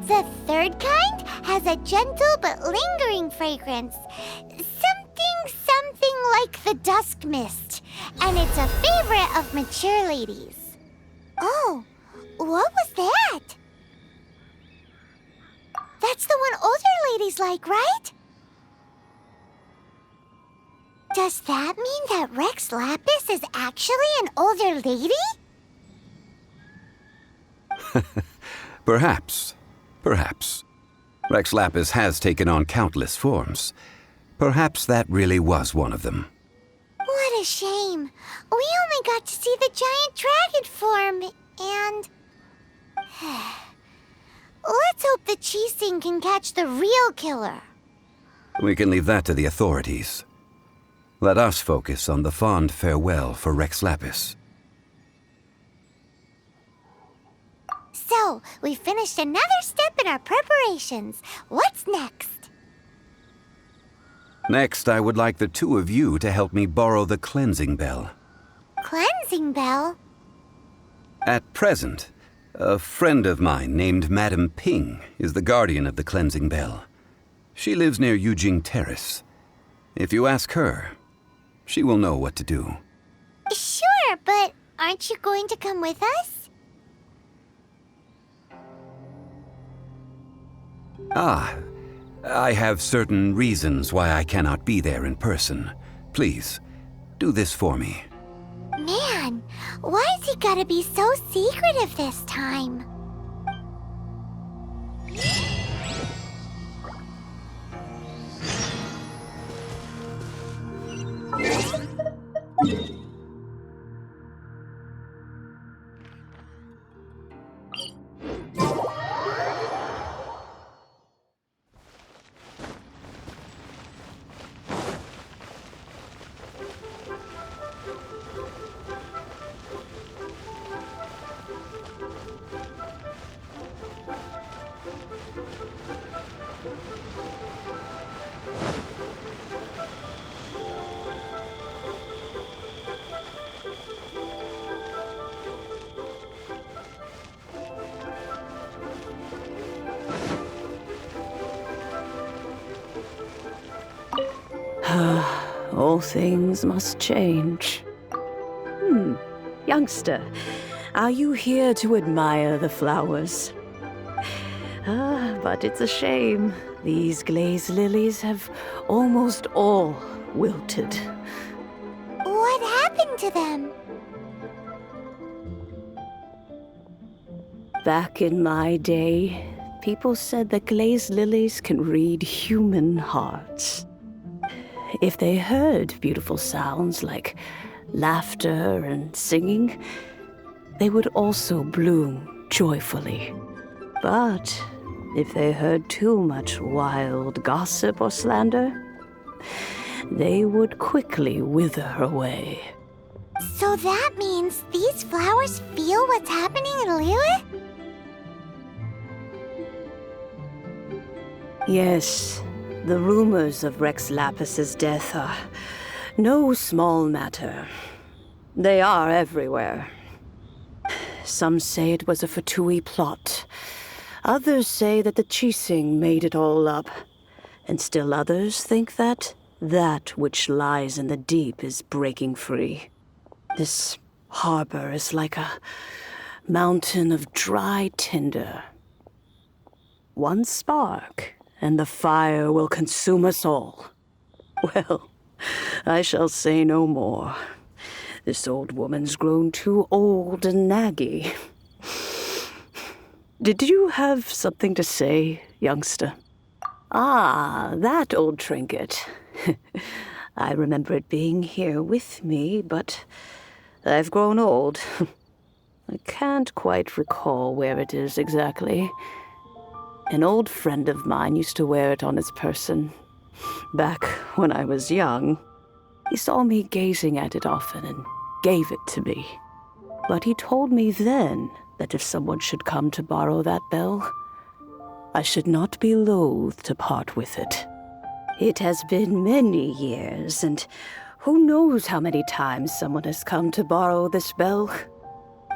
The third kind has a gentle but lingering fragrance. Something like the dusk mist. And it's a favorite of mature ladies. Oh, what was that? That's the one older ladies like, right? Does that mean that Rex Lapis is actually an older lady? Perhaps. Rex Lapis has taken on countless forms. Perhaps that really was one of them. What a shame. We only got to see the giant dragon form, and... Let's hope the Qixing can catch the real killer. We can leave that to the authorities. Let us focus on the fond farewell for Rex Lapis. So, we finished another step in our preparations. What's next? Next, I would like the two of you to help me borrow the cleansing bell. Cleansing bell? At present, a friend of mine named Madame Ping is the guardian of the cleansing bell. She lives near Yujing Terrace. If you ask her, she will know what to do. Sure, but aren't you going to come with us? I have certain reasons why I cannot be there in person. Please, do this for me. Man, why has he gotta be so secretive this time? All things must change. Youngster, are you here to admire the flowers? But it's a shame. These glazed lilies have almost all wilted. What happened to them? Back in my day, people said that glazed lilies can read human hearts. If they heard beautiful sounds like laughter and singing, they would also bloom joyfully. But if they heard too much wild gossip or slander, they would quickly wither away. So that means these flowers feel what's happening in Liyue? Yes, the rumors of Rex Lapis's death are no small matter. They are everywhere. Some say it was a Fatui plot. Others say that the Qixing made it all up. And still others think that which lies in the deep is breaking free. This harbor is like a mountain of dry tinder. One spark, and the fire will consume us all. Well, I shall say no more. This old woman's grown too old and naggy. Did you have something to say, youngster? Ah, that old trinket. I remember it being here with me, but I've grown old. I can't quite recall where it is exactly. An old friend of mine used to wear it on his person. Back when I was young, he saw me gazing at it often and gave it to me. But he told me then that if someone should come to borrow that bell, I should not be loath to part with it. It has been many years, and who knows how many times someone has come to borrow this bell.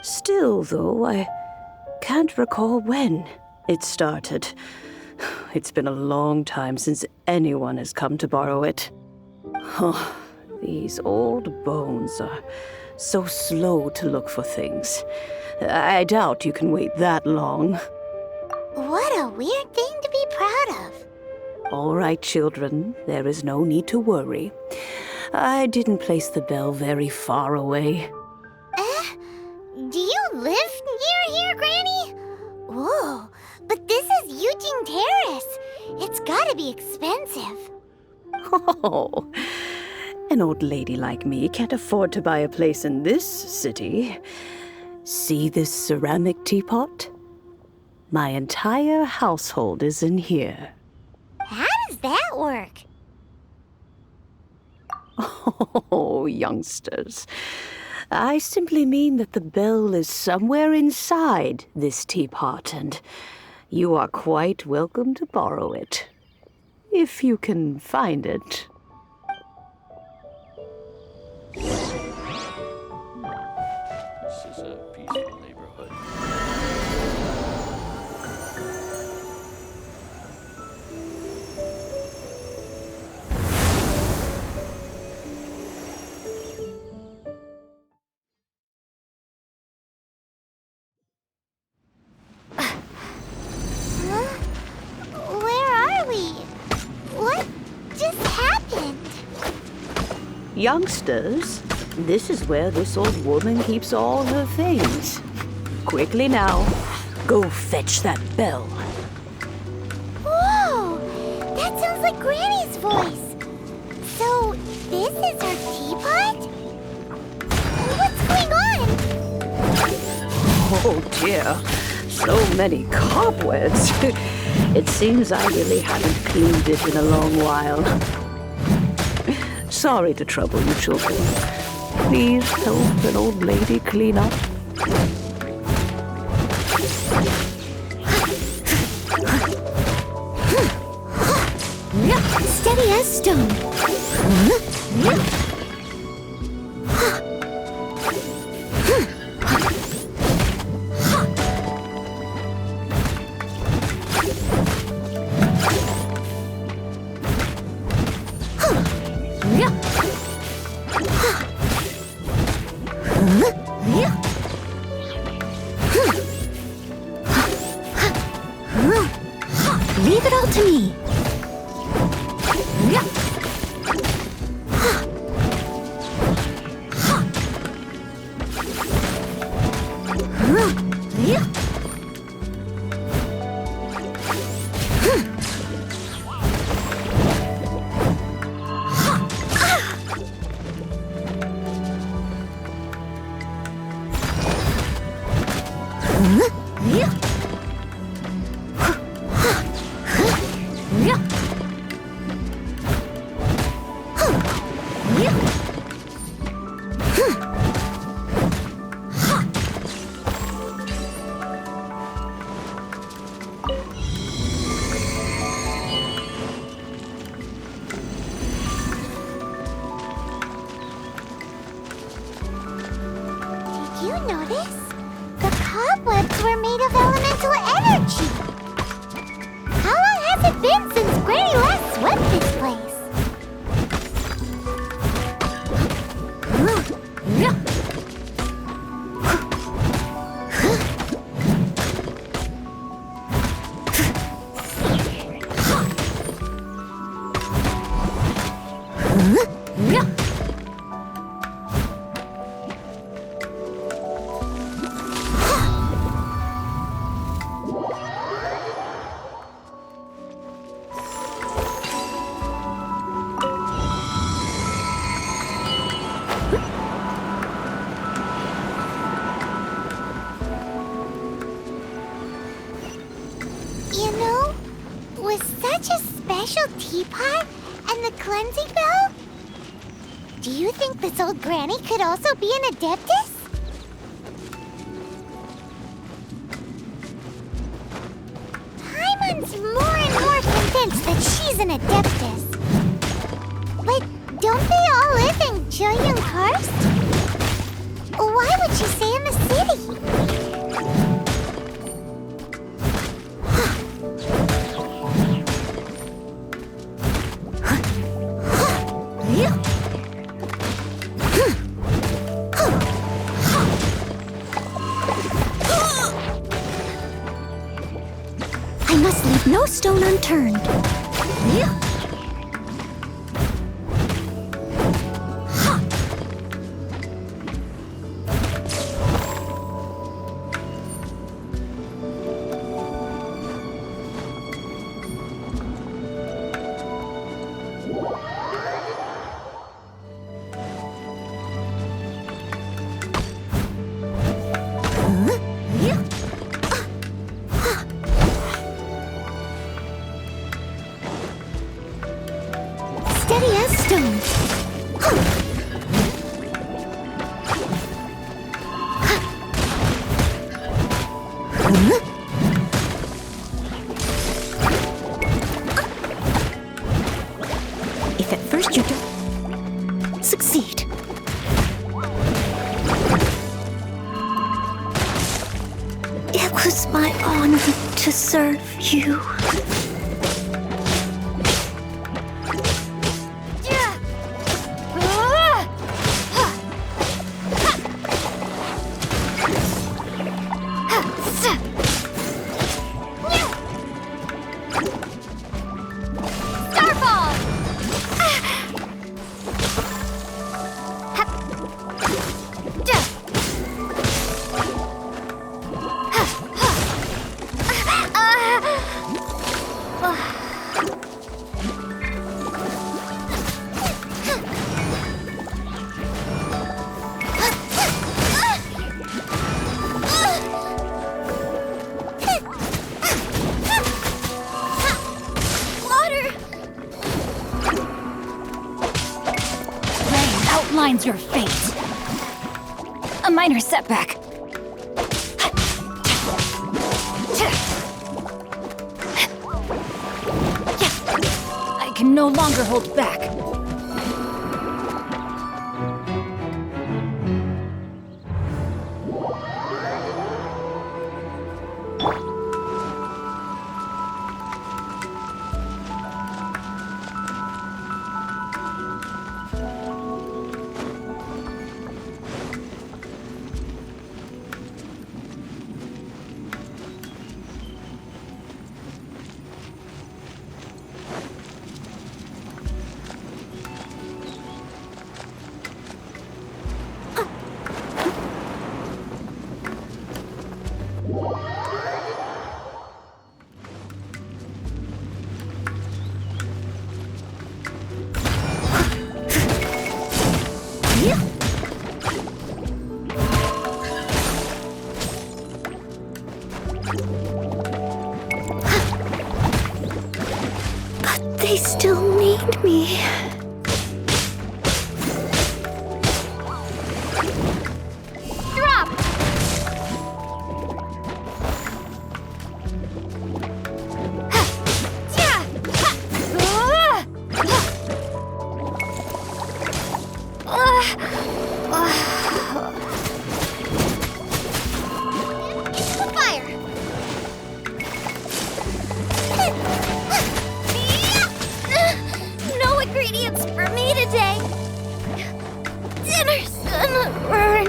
Still, though, I can't recall when. It started. It's been a long time since anyone has come to borrow it. Oh, these old bones are so slow to look for things. I doubt you can wait that long. What a weird thing to be proud of. All right, children, there is no need to worry. I didn't place the bell very far away. Do you live near here, Granny? Whoa, but this is Eugene Terrace. It's gotta be expensive. Oh, an old lady like me can't afford to buy a place in this city. See this ceramic teapot? My entire household is in here. How does that work? Oh, youngsters. I simply mean that the bell is somewhere inside this teapot, and you are quite welcome to borrow it. If you can find it. This is a peaceful neighborhood. Huh? Where are we? What just happened? Youngsters, this is where this old woman keeps all her things. Quickly now, go fetch that bell. Whoa! That sounds like Granny's voice. So, this is her teapot? What's going on? Oh dear, so many cobwebs. It seems I really haven't cleaned it in a long while. Sorry to trouble you, children. Please help an old lady clean up. Steady as stone. Leave it all to me. Did you notice? The cobwebs were made of elemental energy. How long has it been since Granny last swept this place? You know, with such a special teapot and the cleansing bell, do you think this old granny could also be an adeptus? Paimon's more and more convinced that she's an adeptus. But don't they all live in Jillian Karst? Why would she stay in the city? I must leave no stone unturned. Yeah. Steady as stone. If at first you don't succeed. It was my honor to serve you. Outlines your fate. A minor setback. I can no longer hold back. But they still need me. Drop! Fire! No ingredients for me today. Dinner's gonna burn.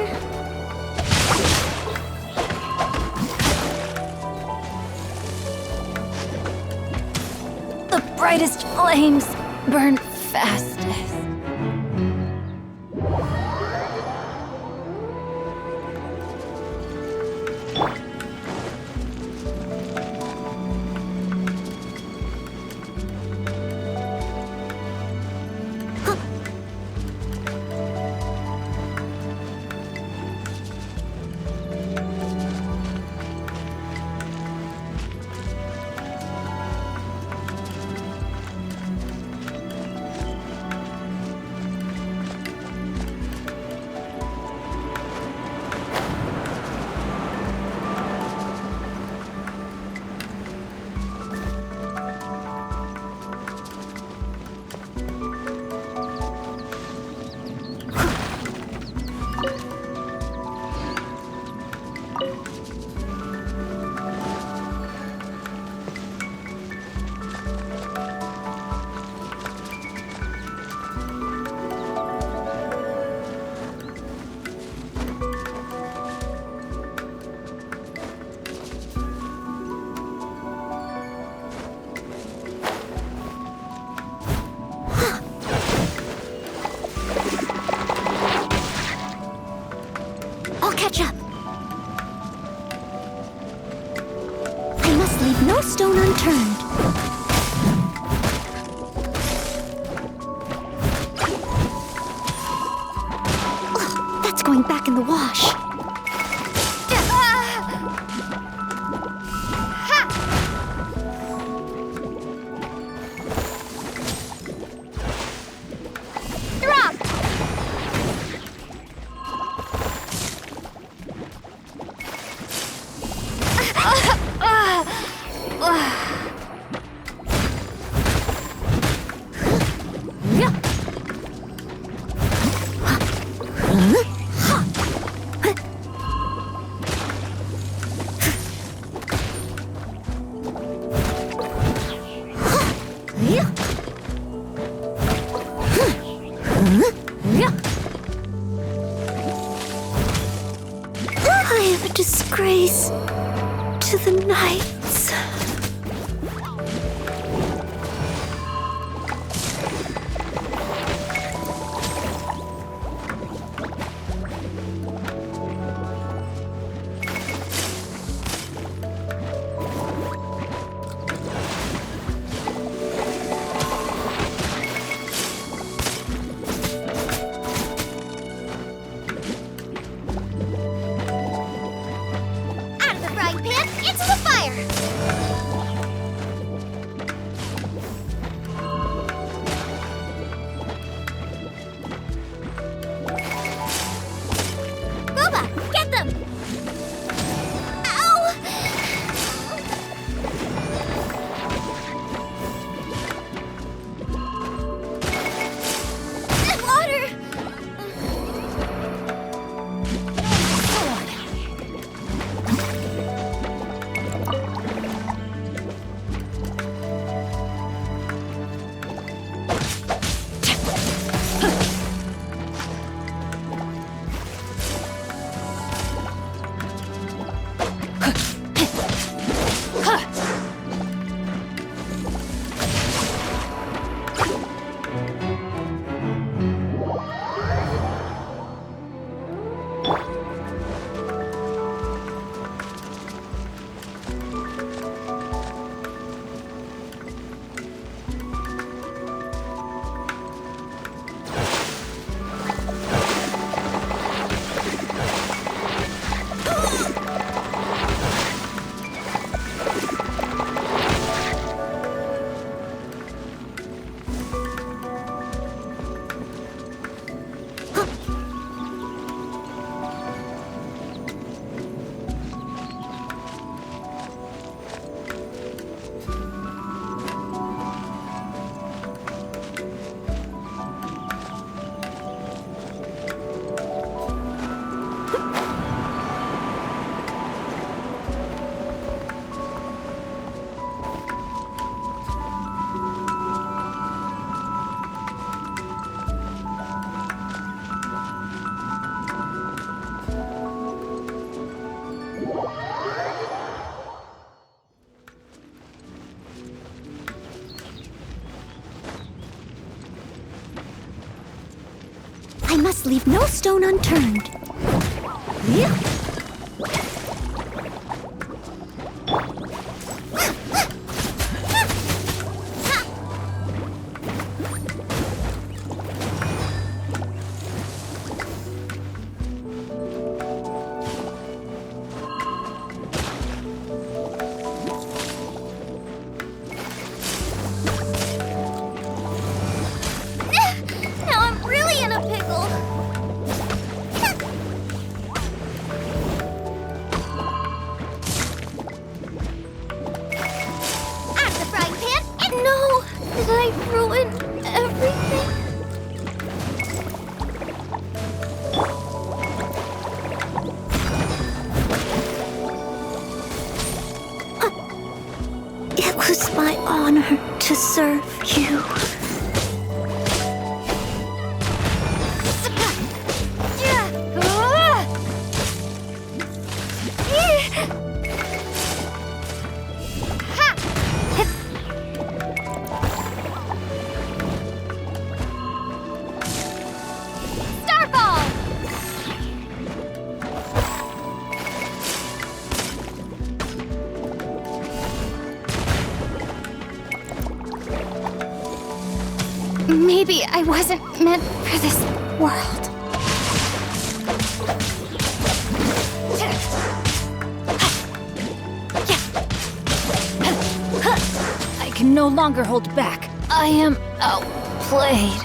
The brightest flames burn fastest. stone unturned. Ugh, that's going back in the wash. Drop! I am a disgrace to the knights. Out of the frying pan, into the fire! Boba, get them! Ow! Water! I must leave no stone unturned. Yeah. Now I'm really in a pickle. Out of the frying pan and no! Did I ruin everything? It was my honor to serve you. Maybe I wasn't meant for this world. I can no longer hold back. I am outplayed.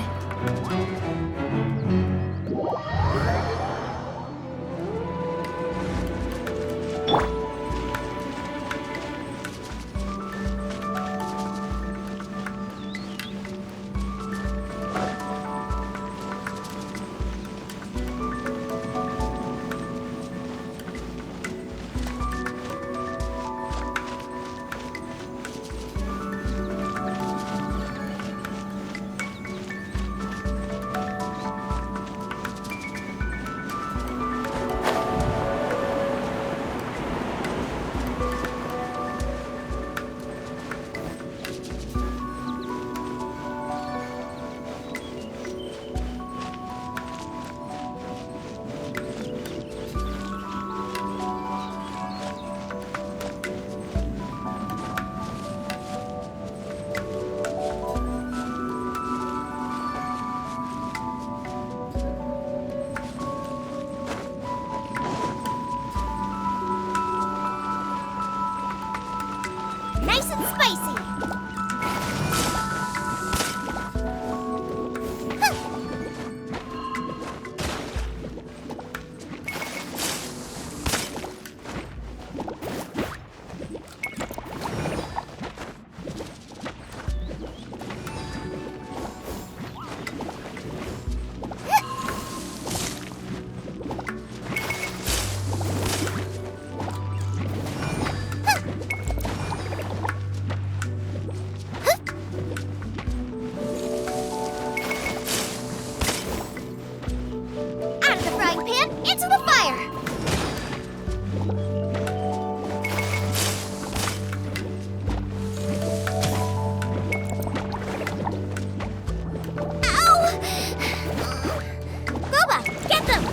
Nice and spicy. Out of the frying pan, into the fire. Ow! Boba, get them!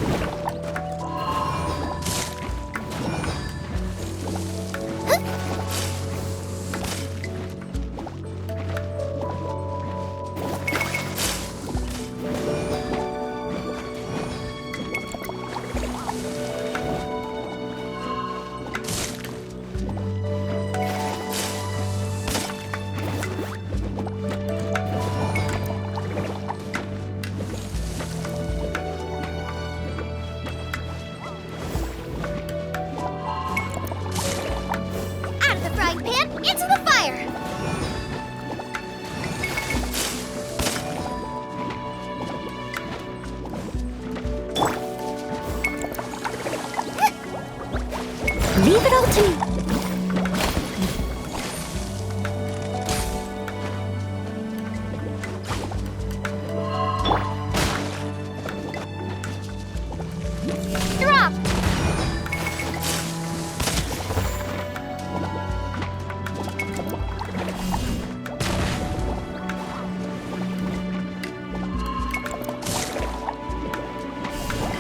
Out of the frying pan, into the fire. Leave it all to me. Drop.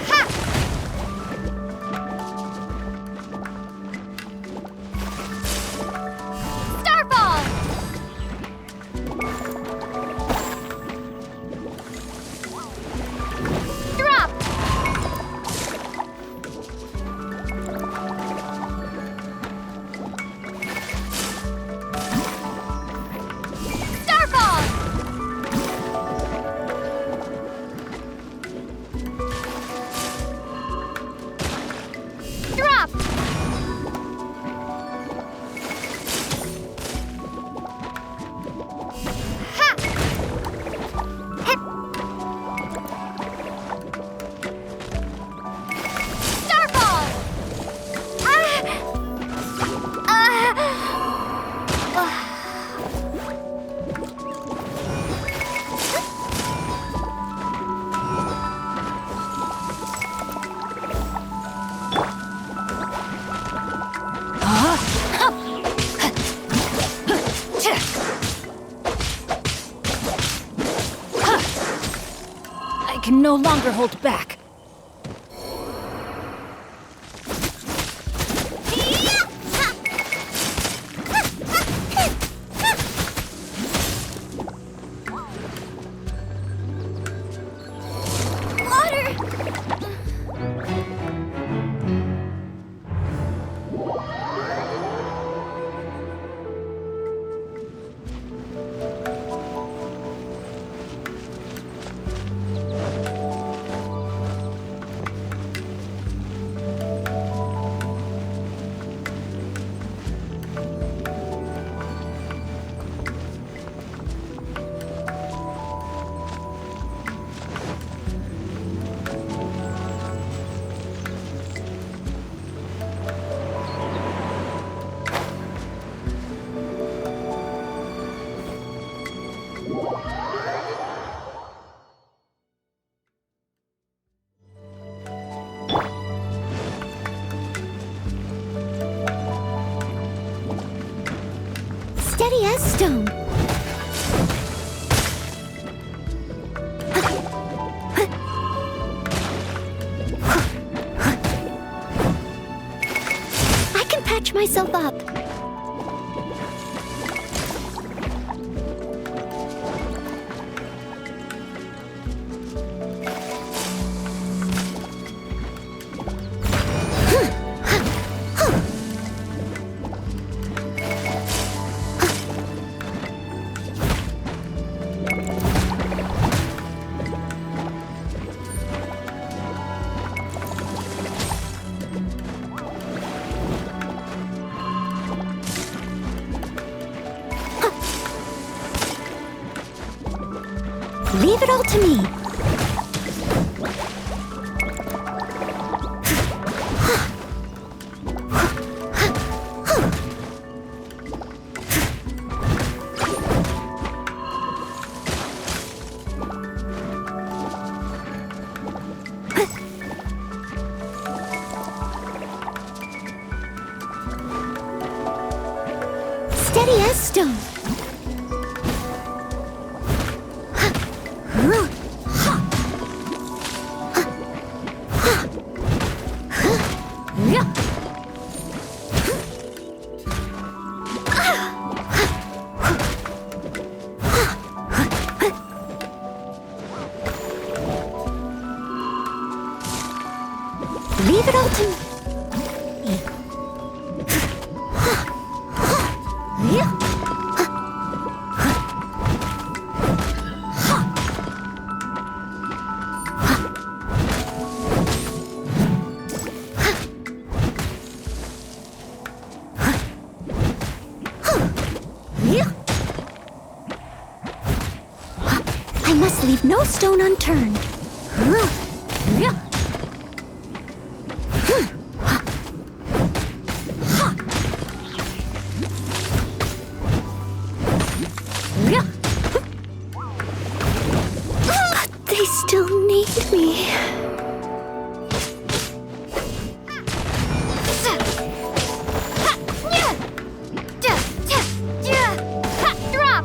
Ha! Starfall! Drop! Starfall! Drop! Ha! Hep. Starfall! I can no longer hold back. Steady as stone. I can patch myself up. Leave it all to me. Steady as stone. Leave it all to me. I must leave no stone unturned. They still need me. Drop!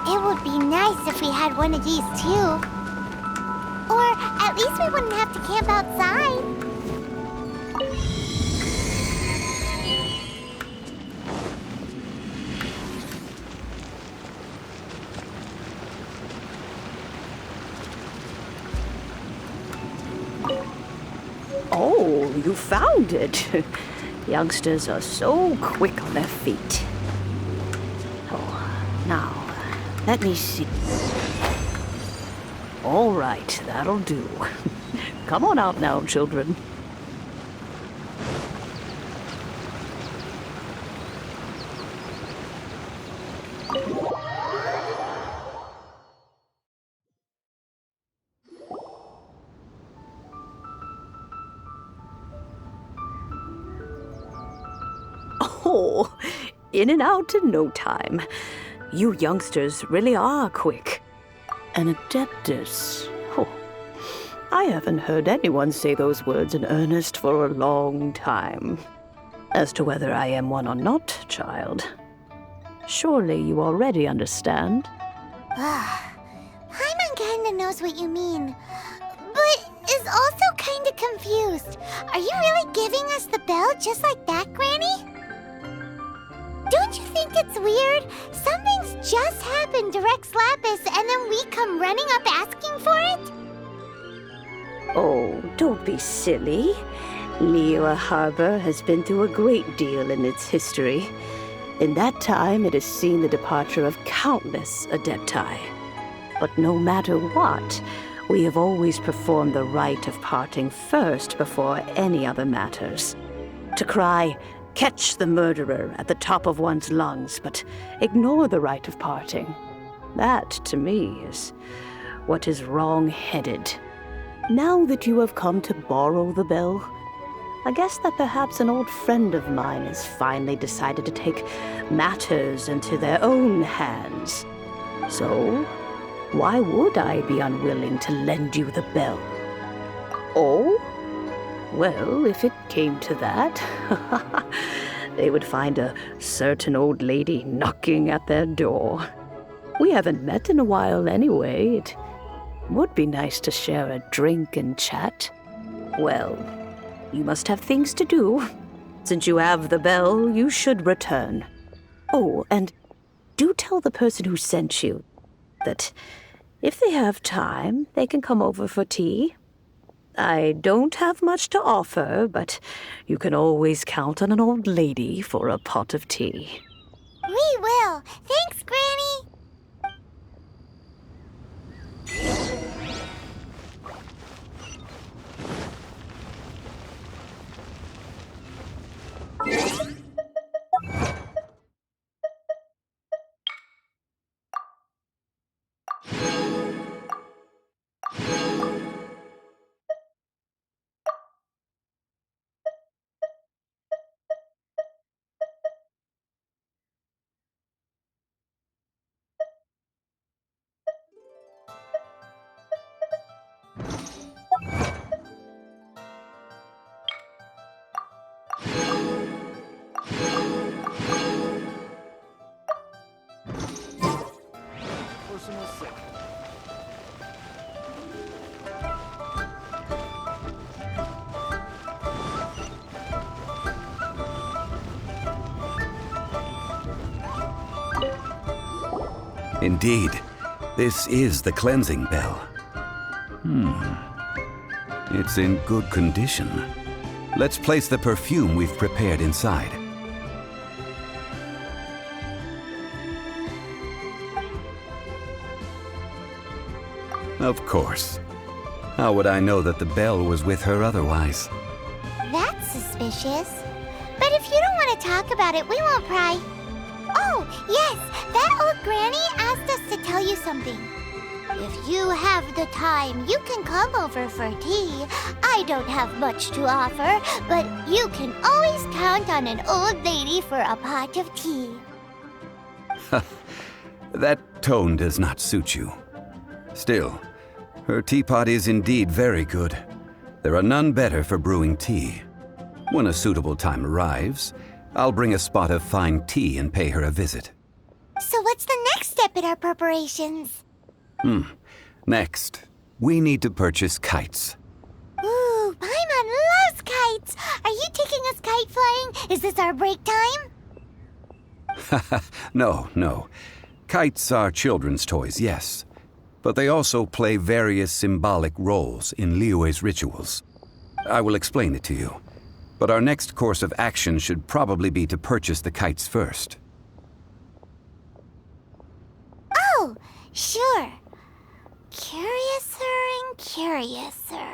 It would be nice if we had one of these too. Or at least least we wouldn't have to camp outside. Oh, you found it. Youngsters are so quick on their feet. Oh, now, let me see. All right, that'll do. Come on out now, children. Oh, in and out in no time. You youngsters really are quick. An adeptus. Oh, I haven't heard anyone say those words in earnest for a long time. As to whether I am one or not, child, surely you already understand. Paimon kinda knows what you mean, but is also kinda confused. Are you really giving us the bell just like that, Granny? Don't you think it's weird? Something's just happened to Rex Lapis and then we come running up asking for it? Oh, don't be silly. Liyue Harbor has been through a great deal in its history. In that time, it has seen the departure of countless adepti. But no matter what, we have always performed the rite of parting first before any other matters. To cry, "Catch the murderer," at the top of one's lungs, but ignore the rite of parting. That, to me, is what is wrong-headed. Now that you have come to borrow the bell, I guess that perhaps an old friend of mine has finally decided to take matters into their own hands. So, why would I be unwilling to lend you the bell? Oh? Well, if it came to that, they would find a certain old lady knocking at their door. We haven't met in a while anyway. It would be nice to share a drink and chat. Well, you must have things to do. Since you have the bell, you should return. Oh, and do tell the person who sent you that if they have time, they can come over for tea. I don't have much to offer, but you can always count on an old lady for a pot of tea. We will. Thanks, Granny. Indeed, this is the cleansing bell. It's in good condition. Let's place the perfume we've prepared inside. Of course. How would I know that the bell was with her otherwise? That's suspicious. But if you don't want to talk about it, we won't pry. Oh, yes, that old granny asked us to tell you something. If you have the time, you can come over for tea. I don't have much to offer, but you can always count on an old lady for a pot of tea. That tone does not suit you. Still, her teapot is indeed very good. There are none better for brewing tea. When a suitable time arrives, I'll bring a spot of fine tea and pay her a visit. So what's the next step in our preparations? Next, we need to purchase kites. Are you taking us kite flying? Is this our break time? No, no. Kites are children's toys, yes. But they also play various symbolic roles in Liyue's rituals. I will explain it to you. But our next course of action should probably be to purchase the kites first. Oh, sure. Curiouser and curiouser.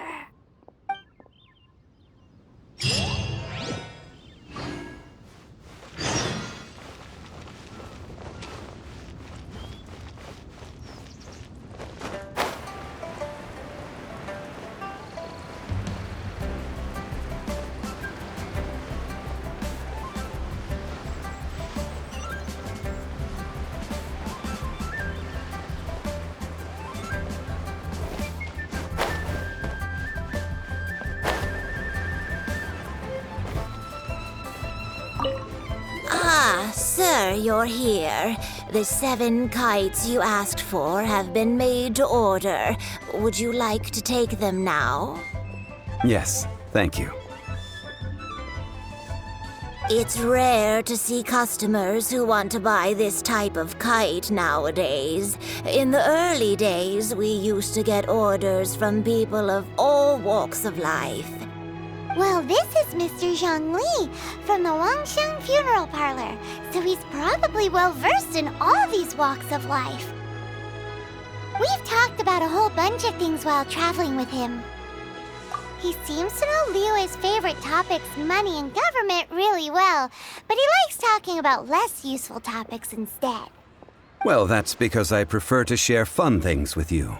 Ah, sir, you're here. The 7 kites you asked for have been made to order. Would you like to take them now? Yes, thank you. It's rare to see customers who want to buy this type of kite nowadays. In the early days, we used to get orders from people of all walks of life. Well, this is Mr. Zhongli from the Wangsheng Funeral Parlor, so he's probably well-versed in all these walks of life. We've talked about a whole bunch of things while traveling with him. He seems to know Liyue's favorite topics, money and government, really well, but he likes talking about less useful topics instead. Well, that's because I prefer to share fun things with you.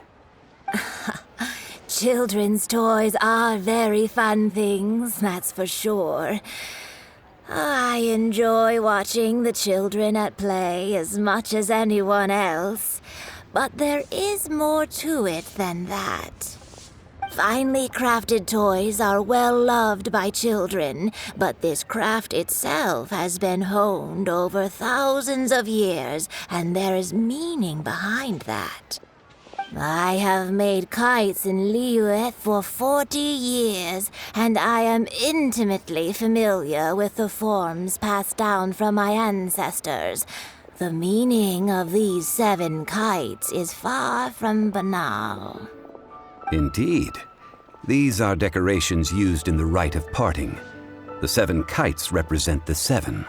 Children's toys are very fun things, that's for sure. I enjoy watching the children at play as much as anyone else, but there is more to it than that. Finely crafted toys are well loved by children, but this craft itself has been honed over thousands of years, and there is meaning behind that. I have made kites in Liyue for 40 years, and I am intimately familiar with the forms passed down from my ancestors. The meaning of these 7 kites is far from banal. Indeed. These are decorations used in the rite of parting. The 7 kites represent the 7.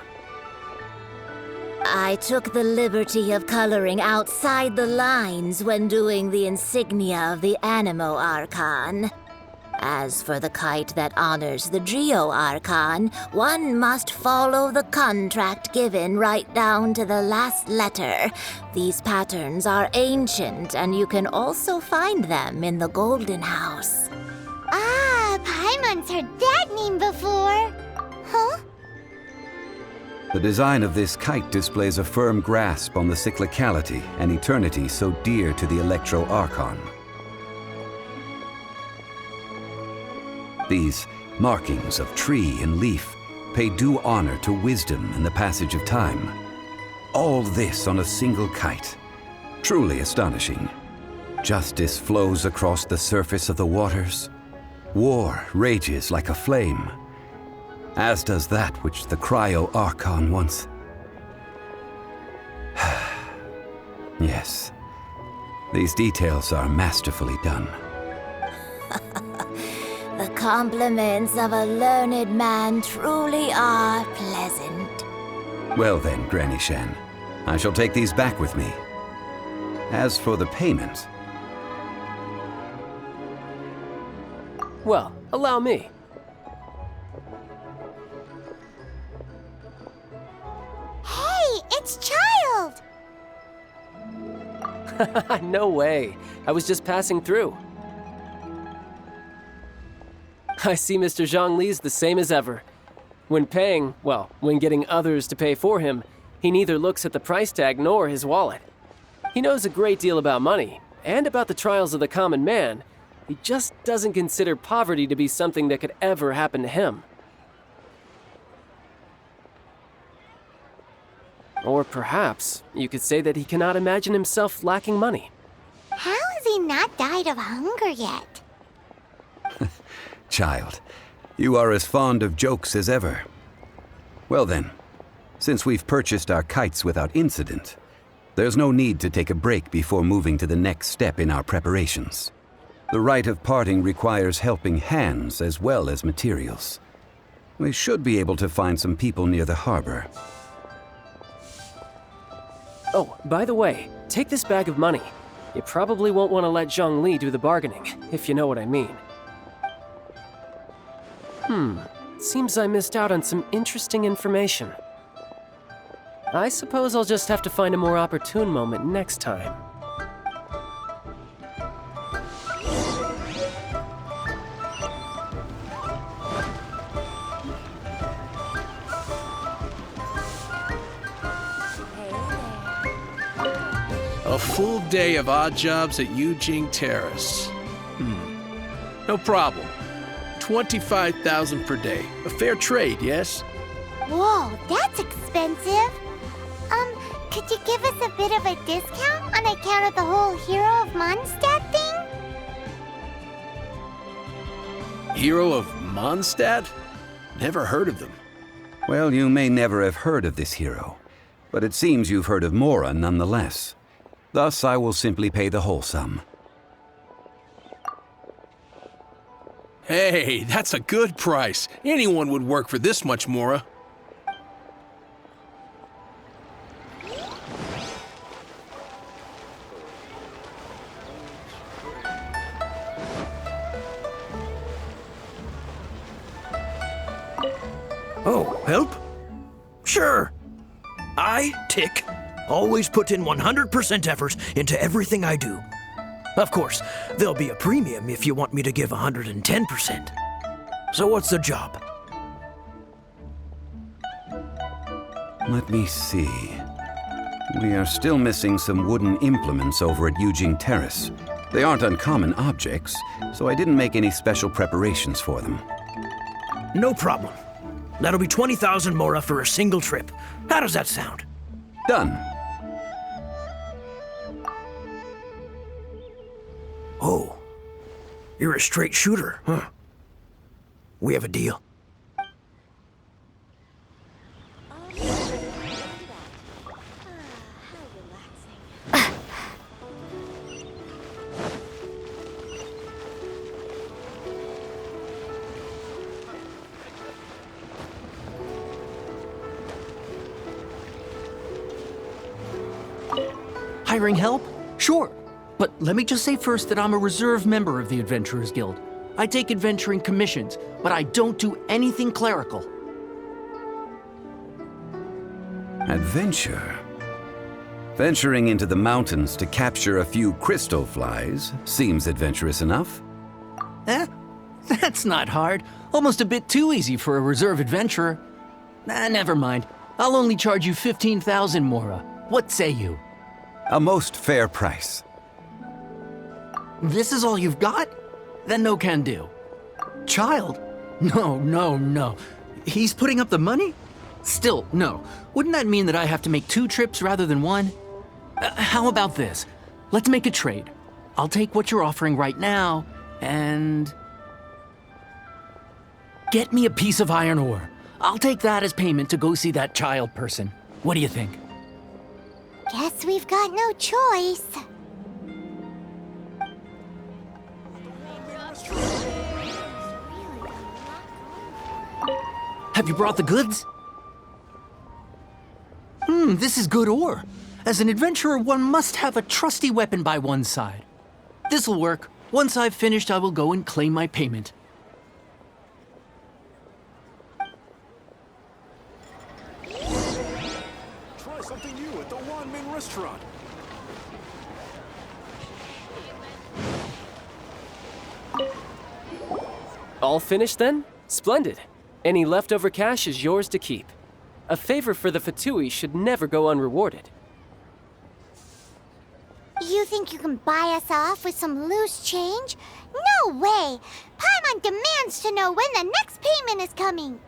I took the liberty of coloring outside the lines when doing the insignia of the Animo Archon. As for the kite that honors the Geo Archon, one must follow the contract given right down to the last letter. These patterns are ancient, and you can also find them in the Golden House. Ah, Paimon's heard that name before. Huh? The design of this kite displays a firm grasp on the cyclicality and eternity so dear to the Electro Archon. These markings of tree and leaf pay due honor to wisdom and the passage of time. All this on a single kite. Truly astonishing. Justice flows across the surface of the waters. War rages like a flame, as does that which the Cryo Archon once. Yes, these details are masterfully done. The compliments of a learned man truly are pleasant. Well then, Granny Shan, I shall take these back with me. As for the payment... Well, allow me. Hey, it's Child! No way. I was just passing through. I see Mr. Zhongli's the same as ever. When paying, well, when getting others to pay for him, he neither looks at the price tag nor his wallet. He knows a great deal about money, and about the trials of the common man. He just doesn't consider poverty to be something that could ever happen to him. Or perhaps you could say that he cannot imagine himself lacking money. How has he not died of hunger yet? Child, You are as fond of jokes as ever. Well then, since we've purchased our kites without incident, there's no need to take a break before moving to the next step in our preparations. The rite of parting requires helping hands as well as materials. We should be able to find some people near the harbor. Oh, by the way, take this bag of money. You probably won't want to let Zhongli do the bargaining, if you know what I mean. Seems I missed out on some interesting information. I suppose I'll just have to find a more opportune moment next time. A full day of odd jobs at Yujing Terrace. No problem. 25,000 per day. A fair trade, yes? Whoa, that's expensive. Could you give us a bit of a discount on account of the whole Hero of Mondstadt thing? Hero of Mondstadt? Never heard of them. Well, you may never have heard of this hero, but it seems you've heard of Mora nonetheless. Thus, I will simply pay the whole sum. Hey, that's a good price. Anyone would work for this much, Mora. Oh, help? Sure. I, Tick, always put in 100% effort into everything I do. Of course, there'll be a premium if you want me to give 110%. So what's the job? Let me see. We are still missing some wooden implements over at Yujing Terrace. They aren't uncommon objects, so I didn't make any special preparations for them. No problem. That'll be 20,000 Mora for a single trip. How does that sound? Done. Oh, you're a straight shooter, huh? We have a deal. Hiring help? Sure. But let me just say first that I'm a reserve member of the Adventurers Guild. I take adventuring commissions, but I don't do anything clerical. Adventure? Venturing into the mountains to capture a few crystal flies seems adventurous enough. That's not hard. Almost a bit too easy for a reserve adventurer. Never mind. I'll only charge you 15,000 Mora. What say you? A most fair price. This is all you've got? Then no can do. Child? No. He's putting up the money? Still, no. Wouldn't that mean that I have to make 2 trips rather than 1? How about this? Let's make a trade. I'll take what you're offering right now, and... get me a piece of iron ore. I'll take that as payment to go see that child person. What do you think? Guess we've got no choice. Have you brought the goods? This is good ore. As an adventurer, one must have a trusty weapon by one's side. This'll work. Once I've finished, I will go and claim my payment. Try something new at the Wanmin restaurant. All finished then? Splendid. Any leftover cash is yours to keep. A favor for the Fatui should never go unrewarded. You think you can buy us off with some loose change? No way! Paimon demands to know when the next payment is coming.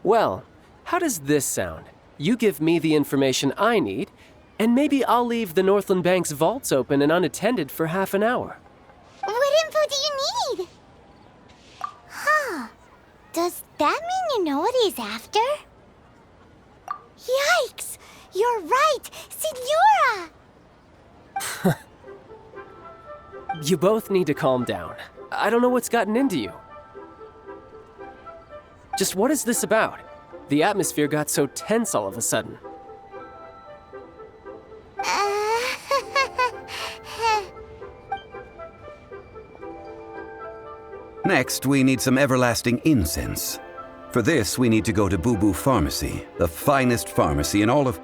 Well, how does this sound? You give me the information I need, and maybe I'll leave the Northland Bank's vaults open and unattended for half an hour. What info do you need? Huh. that mean you know what he's after? Yikes! You're right! Signora! You both need to calm down. I don't know what's gotten into you. Just what is this about? The atmosphere got so tense all of a sudden. Next, we need some everlasting incense. For this, we need to go to Boo Boo Pharmacy, the finest pharmacy in all of...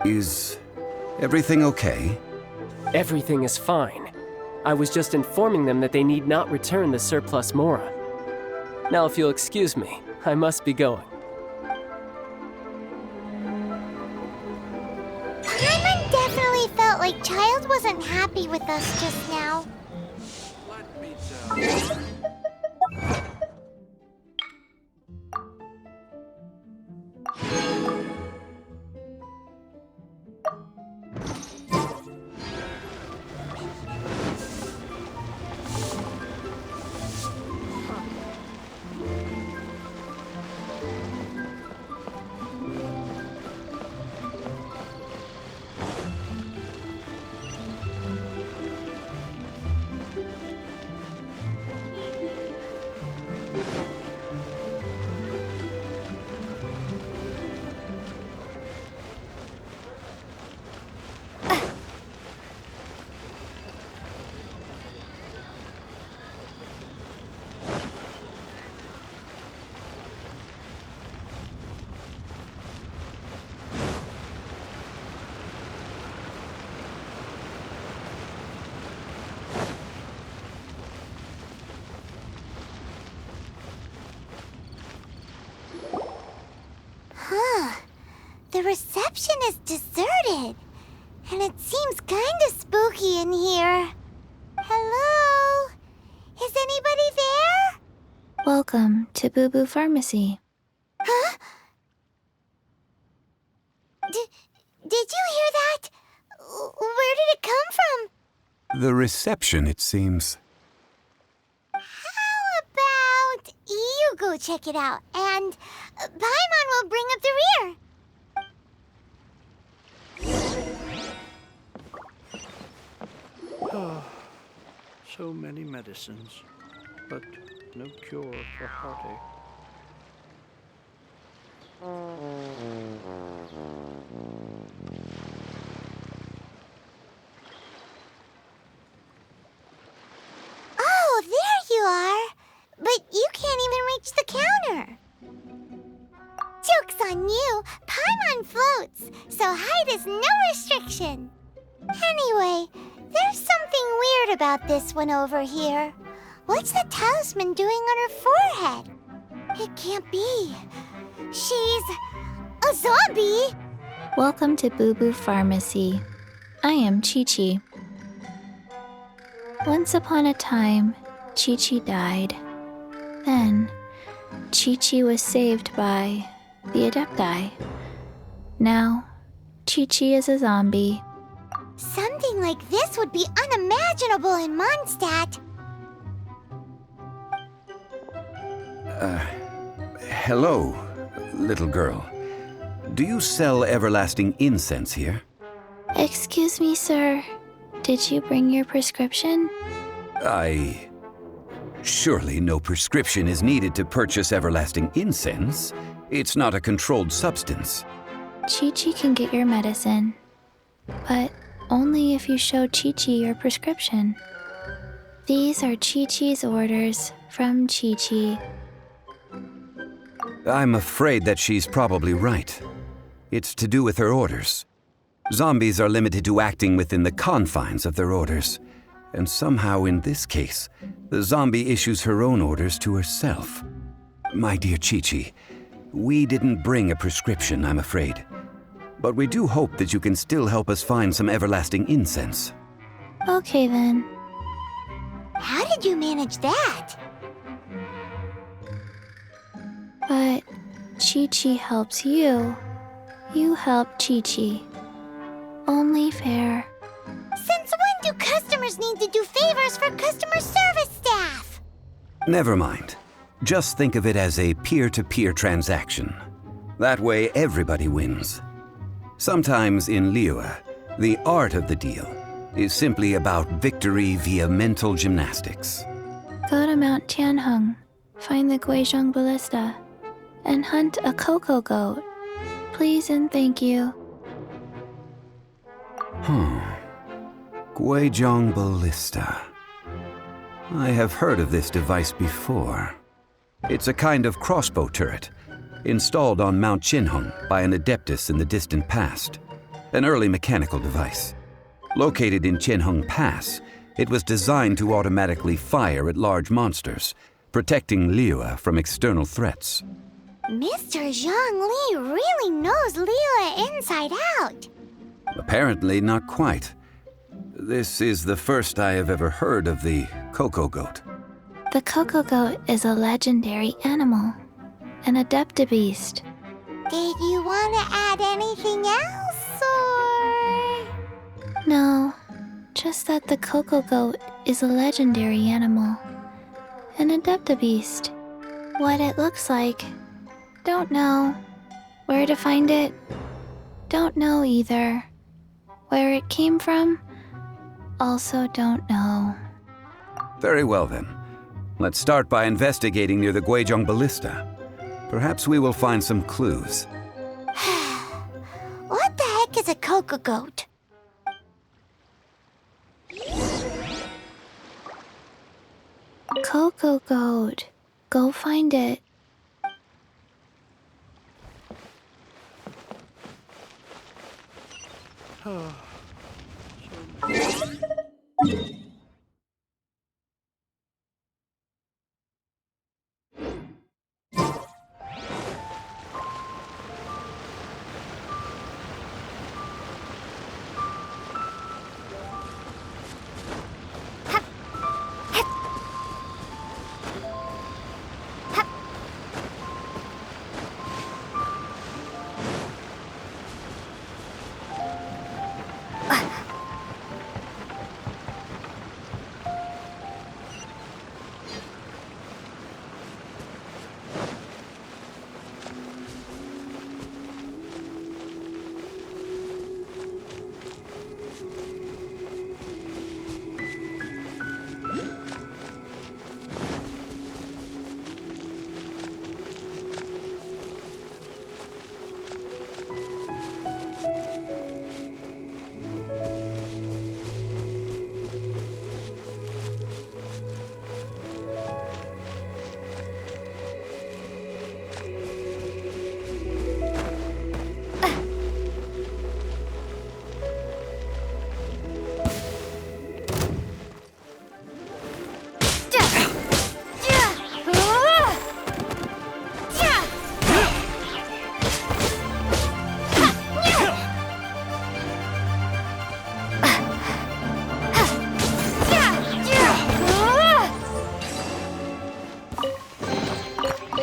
Is everything okay? Everything is fine. I was just informing them that they need not return the surplus Mora. Now, if you'll excuse me, I must be going. Paimon definitely felt like Child wasn't happy with us just now. Let me tell you. The reception is deserted, and it seems kinda spooky in here. Hello? Is anybody there? Welcome to Boo Boo Pharmacy. Huh? Did you hear that? Where did it come from? The reception, it seems. How about you go check it out, and Paimon will bring up the rear. So many medicines, but no cure for heartache. Oh, there you are! But you can't even reach the counter. Joke's on you! Paimon floats, so height is no restriction. Anyway, there's something weird about this one over here. What's the talisman doing on her forehead? It can't be. She's a zombie! Welcome to Boo Boo Pharmacy. I am Chi-Chi. Once upon a time, Chi-Chi died. Then, Chi-Chi was saved by the Adepti. Now, Chi-Chi is a zombie. Something like this would be unimaginable in Mondstadt. Hello, little girl. Do you sell everlasting incense here? Excuse me, sir. Did you bring your prescription? Surely no prescription is needed to purchase everlasting incense. It's not a controlled substance. Chi-Chi can get your medicine, but only if you show Chi-Chi your prescription. These are Chi-Chi's orders from Chi-Chi. I'm afraid that she's probably right. It's to do with her orders. Zombies are limited to acting within the confines of their orders. And somehow in this case, the zombie issues her own orders to herself. My dear Chi-Chi, we didn't bring a prescription, I'm afraid. But we do hope that you can still help us find some everlasting incense. Okay then. How did you manage that? But Chi-Chi helps you. You help Chi-Chi. Only fair. Since when do customers need to do favors for customer service? Never mind. Just think of it as a peer-to-peer transaction. That way, everybody wins. Sometimes in Liyue, the art of the deal is simply about victory via mental gymnastics. Go to Mount Tianheng, find the Guizhong Ballista, and hunt a cocoa goat. Please and thank you. Guizhong Ballista. I have heard of this device before. It's a kind of crossbow turret, installed on Mount Tianheng by an adeptus in the distant past. An early mechanical device. Located in Tianheng Pass, it was designed to automatically fire at large monsters, protecting Liyue from external threats. Mr. Zhongli really knows Liyue inside out. Apparently not quite. This is the first I have ever heard of the cocoa goat. The cocoa goat is a legendary animal, an adeptabeast. Did you want to add anything else, or...? No, just that the cocoa goat is a legendary animal, an adeptabeast. What it looks like, don't know. Where to find it, don't know either. Where it came from, also don't know. Very well then. Let's start by investigating near the Guizhong Ballista. Perhaps we will find some clues. What the heck is a cocoa goat? Cocoa goat. Go find it.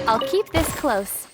I'll keep this close.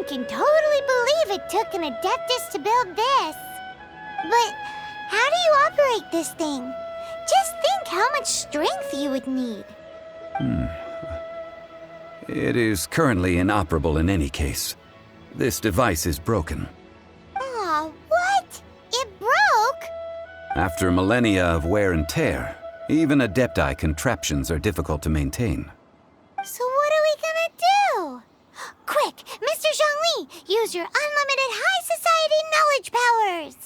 can totally believe it took an Adeptus to build this. But how do you operate this thing? Just think how much strength you would need. It is currently inoperable in any case. This device is broken. Aw, what? It broke? After millennia of wear and tear, even Adepti contraptions are difficult to maintain. So what are we gonna do? Quick, Mr. Zhongli, use your unlimited high society knowledge powers!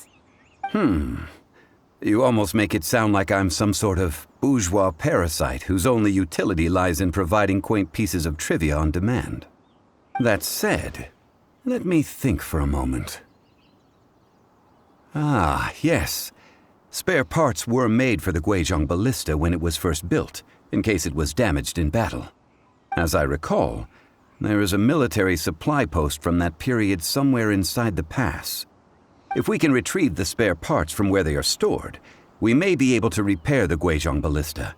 You almost make it sound like I'm some sort of bourgeois parasite whose only utility lies in providing quaint pieces of trivia on demand. That said, let me think for a moment. Ah, yes. Spare parts were made for the Guizhong ballista when it was first built, in case it was damaged in battle. As I recall, there is a military supply post from that period somewhere inside the pass. If we can retrieve the spare parts from where they are stored, we may be able to repair the Guizhong ballista.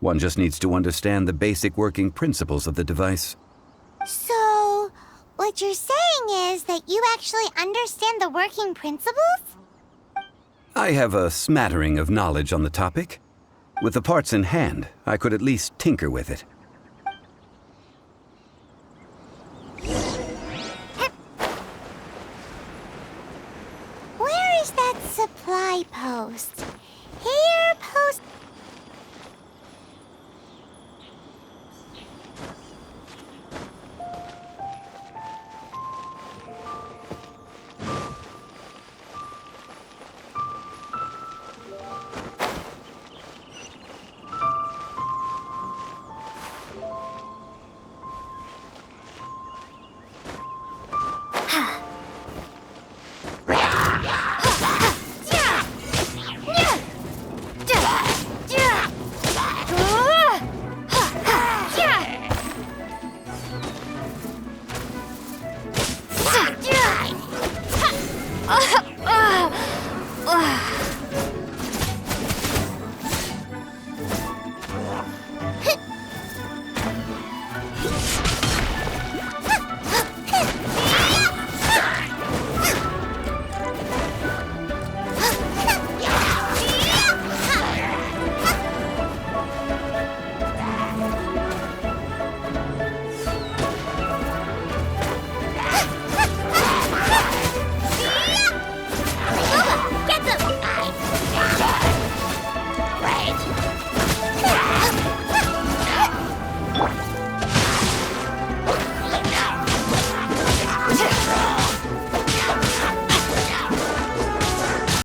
One just needs to understand the basic working principles of the device. So, what you're saying is that you actually understand the working principles? I have a smattering of knowledge on the topic. With the parts in hand, I could at least tinker with it. Where is that supply post? Here, post...